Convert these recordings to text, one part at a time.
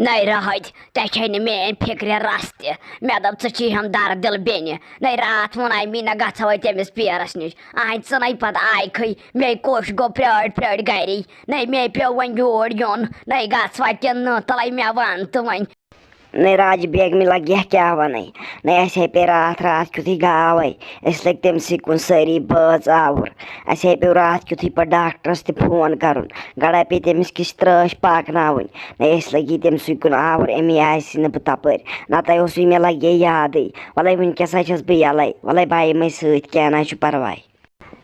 نَے رٲہٕدۍ ژےٚ چھے نہٕ میٛٲنۍ فِکرِ رَس تہِ مےٚ دوٚپ ژٕ چھی ہم دَر دِل بیٚنہِ نَے راتھ ووٚناے مےٚ نہ گژھوے تٔمِس پیرَس نِش اہنۍ ژٕنَے پَتہٕ آیکھٕے مے کوٚش گوٚو پرٛٲرۍ پرٛٲرۍ گَری نَے مے پیوٚو وۄنۍ یور یُن نَے گژھ وَ کِنہٕ تُلَے مےٚ وَن تہٕ وۄنۍ نہیں راج بیگمہِ لگہِ کیا وَنٕے نہیں اَسہِ ہے پیٚیہِ راتھ کیُتھُے گاوَے أسۍ لٔگۍ تٔمسٕے کُن سٲری بٲژ آوُر اَسہِ ہے پیوٚو راتھ کیُتھُے پَتہٕ ڈاکٹرَس تہِ فون کَرُن گڑا پیٚیہِ تٔمِس کِس ترٛٲش پاکناوٕنۍ نہیں أسۍ لٔگی تٔمسٕے کُن آوُر اَمی آسہِ نہٕ بہٕ تَپٲرۍ نَتہٕ اوسُے مےٚ لگہِ یادٕے وَلَے وٕنۍکٮ۪س ہَے چھَس بہٕ یَلَے وَلَے بہٕ یِمَے سۭتۍ کیٚنٛہہ نہ چھُ پَرواے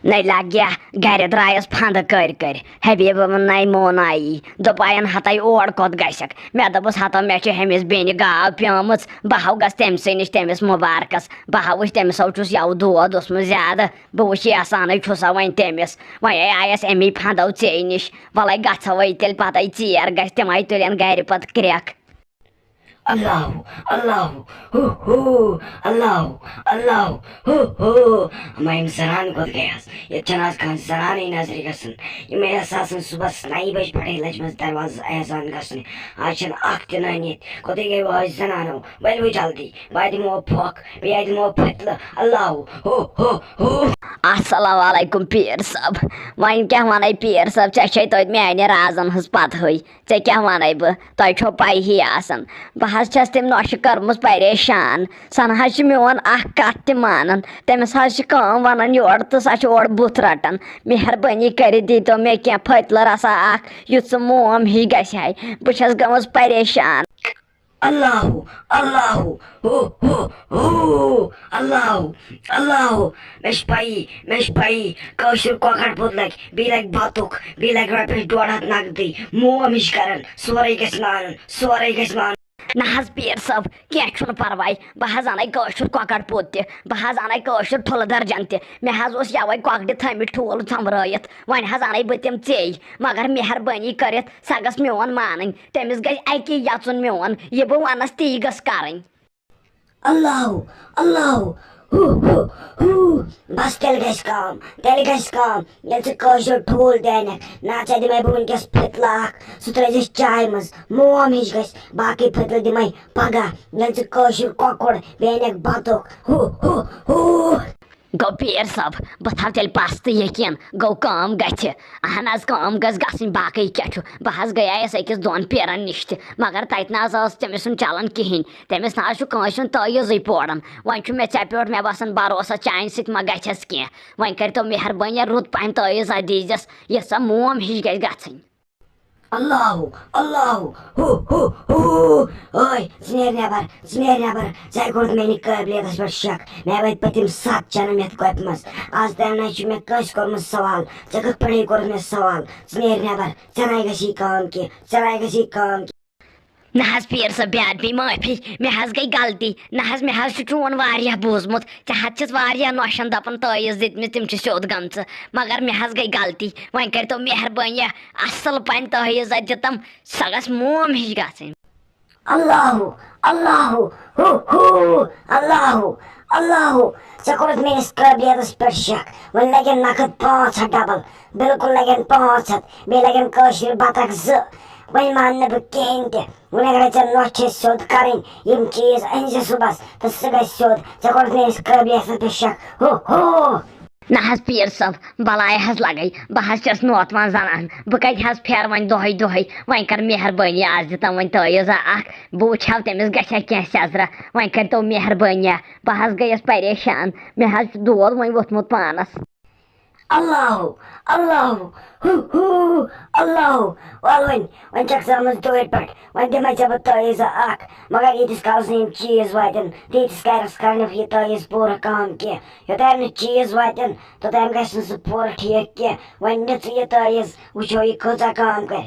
نَے لَگیا گَرِ درٛایَس پھنٛدٕ کٔرۍ کٔرۍ حبیٖبہٕ نَے مونایی دوٚپایَن ہَتَے اور کوٚت گژھکھ مےٚ دوٚپُس ہَتو مےٚ چھِ ہیٚمِس بیٚنہِ گاو پیٲمٕژ بہٕ ہاو گژھٕ تٔمسٕے نِش تٔمِس مُبارکَس بہٕ ہاو وٕچھ تٔمِسو چھُس یَوٕ دود اوسمُت زیادٕ بہٕ وٕچھ یَسانٕے چھُسا وۄنۍ تٔمِس وۄنۍ آیَس اَمی پھنٛدو ژیٚیہِ نِش وَلَے گژھوے تیٚلہِ پَتَے ژیر گژھِ تِمَے تُلن گَرِ پَتہٕ کرٛٮ۪کھ اللہ اللہ اللہ اللہ اما یِم زنان کوٚت گٔیَس ییٚتہِ چھَنہٕ آز کانٛہہ زنانٕے نظرِ گژھان یِم ٲسۍ آسان صُبحس 9 بجہِ پٮ۪ٹھَے لٔجمٕژ دروازٕ احسان گژھنہِ آز چھَنہٕ اَکھ تہِ نٔنۍ ییٚتہِ کوٚتٕے گٔے وٲج زنانو ؤلِو جلدی بہٕ دِمو پھۄکھ بیٚیہِ دِمو پھٔتلہٕ اللہ اَسَلام علیکُم پیٖر صٲب وۄنۍ کیٛاہ وَنَے پیٖر صٲب ژےٚ چھے توتہِ میٛانہِ رازَن ہٕنٛز پَتہٕے ژےٚ کیٛاہ وَنَے بہٕ تۄہہِ چھو پَیی آسان بہٕ حظ چھَس تٔمۍ نۄشہِ کٔرمٕژ پریشان سۄ نہ حظ چھِ میون اَکھ کَتھ تہِ مانان تٔمِس حظ چھِ کٲم وَنان یورٕ تہٕ سۄ چھِ اورٕ بُتھ رَٹان مہربٲنی کٔرِتھ دیٖتو مےٚ کیٚنٛہہ پھٔتلہٕ رَژھا اَکھ یُتھ سُہ موم ہی گژھِ ہے بہٕ چھَس گٔمٕژ پریشان اللہ اللہ اللہ اللہ مےٚ چھِ پَیی کٲشُر کۄکَر پوٚت لَگہِ بیٚیہِ لَگہِ بَتُک بیٚیہِ لَگہِ رۄپیَس 1.5 نقدٕے موم ہِش کَران سورُے گژھِ مانُن سورُے گژھِ مانُن نہ حظ پیٖر صٲب کیٚنٛہہ چھُنہٕ پَرواے بہٕ حظ اَنَے کٲشُر کۄکَر پوٚت تہِ بہٕ حظ اَنَے کٲشُر ٹھُلہٕ درجن تہِ مےٚ حظ اوس یَوَے کۄکرِ تھٲمٕتۍ ٹھوٗل ژھۄمرٲیِتھ وۄنۍ حظ اَنَے بہٕ تِم ژیٚے مگر مہربٲنی کٔرِتھ سۄ گٔژھ میون مانٕنۍ تٔمِس گژھِ اَکی یَژُن میون یہِ بہٕ وَنَس تی گٔژھ کَرٕنۍ اللہ اللہ بس تیٚلہِ گژھِ کٲم ییٚلہِ ژٕ کٲشُر ٹھوٗل تہِ اَنکھ نہ ژےٚ دِمَے بہٕ وٕنۍکٮ۪س پھٔتلہٕ اَکھ سُہ ترٛٲیزٮ۪س چایہِ منٛز موم ہِش گژھِ باقٕے پھٔتلہٕ دِمَے پگاہ ییٚلہِ ژٕ کٲشُر کۄکُر بیٚیہِ اَنکھ بَتُک گوٚو پیٖر صٲب بہٕ تھاو تیٚلہِ پَستہٕ یقیٖن گوٚو کٲم گژھِ اہن حظ کٲم گژھِ گژھٕنۍ باقٕے کیٛاہ چھُ بہٕ حظ گٔیایَس أکِس 2 پیرَن نِش تہِ مگر تَتہِ نہ حظ ٲس تٔمِس سُنٛد چَلان کِہیٖنۍ تٔمِس نہ حظ چھُ کٲنٛسہِ ہُنٛد تٲیٖزٕے پوران وۄنۍ چھُ مےٚ ژےٚ پٮ۪ٹھ مےٚ باسان بروسہٕ چانہِ سۭتۍ ما گژھٮ۪س کیٚنٛہہ وۄنۍ کٔرۍتو مہربٲنی رُت پَہَن تٲیٖزا دیٖزٮ۪س یہِ سۄ موم ہِش گژھِ گژھٕنۍ اللہ اللہ ٲے ژٕ نیرِ نٮ۪بر ژےٚ کوٚرُتھ میٛانہِ قٲبلیتَس پٮ۪ٹھ شک مےٚ وٲتۍ پٔتِم 7 جنم یَتھ کۄپہِ منٛز آز تام نَے چھُ مےٚ کٲنٛسہِ کوٚرمُت سوال ژےٚ کِتھ پٲٹھی کوٚرُتھ مےٚ سوال ژٕ نیرِ نٮ۪بر ژےٚ نَے گژھی کٲم کینٛہہ نہ حظ پیٖر صٲب بے ادبی معٲفی مےٚ حظ گٔے غلطی نہ حظ مےٚ حظ چھُ چون واریاہ بوٗزمُت ژےٚ حظ چھِس واریاہ نۄشَن دَپان تٲیٖز دِتمٕتۍ تِم چھِ سیوٚد گٔمژٕ مگر مےٚ حظ گٔے غلطی وۄنۍ کٔرۍتو مہربٲنی اَصٕل پَہَن تٲیٖزا دِتَم سۄ گژھِ موم ہِش گژھٕنۍ اللہ اللہ اللہ اللہ ژےٚ کوٚرُتھ میٛٲنِس قٲبلیتَس پٮ۪ٹھ شک وۄنۍ لَگن نقد 500 ڈبل بِلکُل لَگن 500 بیٚیہِ لَگن کٲشِر بَتَخ 2 وۄنۍ مان نہٕ بہٕ کِہیٖنۍ تہِ وۄنۍ اگرے ژےٚ نۄش چھے سیوٚد کَرٕنۍ یِم چیٖز أنۍ زِ صُبحس تہٕ سُہ گژھِ سیوٚد ژےٚ کوٚرُتھ میٛٲنِس قٲبلیتَس پٮ۪ٹھ شک نہ حظ پیٖر صٲب بَلاے حظ لَگَے بہٕ حظ چھَس نوتوان زَنان بہٕ کَتہِ حظ پھیرٕ وۄنۍ دۄہَے وۄنۍ کَر مہربٲنی آز دِتَم وۄنۍ تٲیٖزا اَکھ بہٕ وٕچھِ ہاو تٔمِس گژھِ ہا کینٛہہ سٮ۪زرا وۄنۍ کٔرۍتو مہربٲنیہ بہٕ حظ گٔیَس پریشان مےٚ حظ چھُ دود وۄنۍ ووٚتھمُت پانَس اللہ اللہ اللہ وَلہٕ وۄنۍ چھَکھ ژٕ آمٕژ دوٗرِ پٮ۪ٹھ وۄنۍ دِمَے ژےٚ بہٕ تٲیٖزا اَکھ مگر ییٖتِس کالَس نہٕ یِم چیٖز واتن تیٖتِس کالَس کَرنہٕ یہِ تٲیٖز پوٗرٕ کٲم کینٛہہ یوٚتام نہٕ چیٖز واتن توٚتام گژھِ نہٕ سُہ پوٗرٕ ٹھیٖک کینٛہہ وۄنۍ نہِ ژٕ یہِ تٲیٖز وٕچھو یہِ کۭژاہ کٲم کَرِ